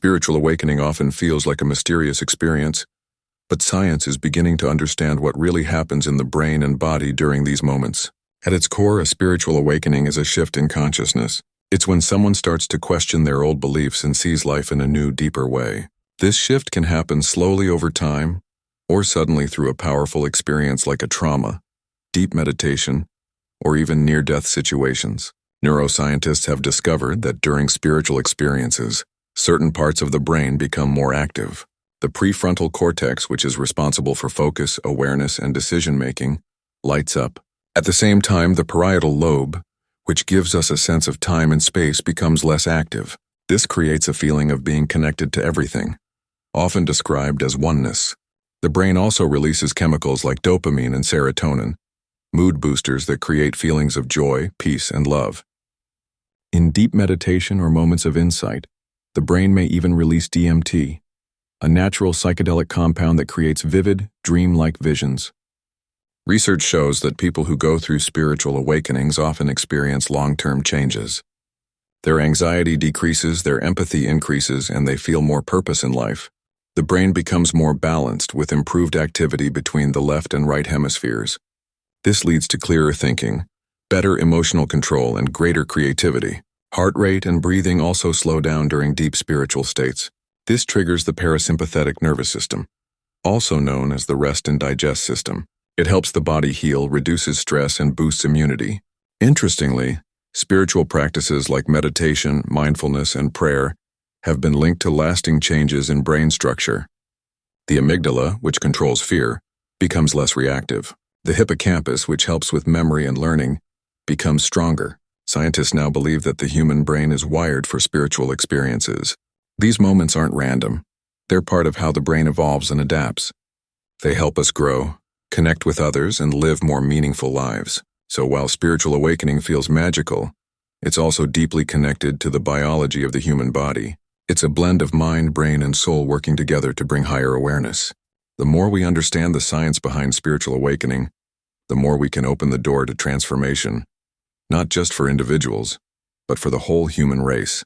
Spiritual awakening often feels like a mysterious experience, but science is beginning to understand what really happens in the brain and body during these moments. At its core, a spiritual awakening is a shift in consciousness. It's when someone starts to question their old beliefs and sees life in a new, deeper way. This shift can happen slowly over time, or suddenly through a powerful experience like a trauma, deep meditation, or even near-death situations. Neuroscientists have discovered that during spiritual experiences, certain parts of the brain become more active. The prefrontal cortex, which is responsible for focus, awareness, and decision-making, lights up. At the same time, the parietal lobe, which gives us a sense of time and space, becomes less active. This creates a feeling of being connected to everything, often described as oneness. The brain also releases chemicals like dopamine and serotonin, mood boosters that create feelings of joy, peace, and love. In deep meditation or moments of insight, the brain may even release DMT, a natural psychedelic compound that creates vivid, dream-like visions. Research shows that people who go through spiritual awakenings often experience long-term changes. Their anxiety decreases, their empathy increases, and they feel more purpose in life. The brain becomes more balanced with improved activity between the left and right hemispheres. This leads to clearer thinking, better emotional control, and greater creativity. Heart rate and breathing also slow down during deep spiritual states. This triggers the parasympathetic nervous system, also known as the rest and digest system. It helps the body heal, reduces stress, and boosts immunity. Interestingly, spiritual practices like meditation, mindfulness, and prayer have been linked to lasting changes in brain structure. The amygdala, which controls fear, becomes less reactive. The hippocampus, which helps with memory and learning, becomes stronger. Scientists now believe that the human brain is wired for spiritual experiences. These moments aren't random. They're part of how the brain evolves and adapts. They help us grow, connect with others, and live more meaningful lives. So while spiritual awakening feels magical, it's also deeply connected to the biology of the human body. It's a blend of mind, brain, and soul working together to bring higher awareness. The more we understand the science behind spiritual awakening, the more we can open the door to transformation, not just for individuals, but for the whole human race.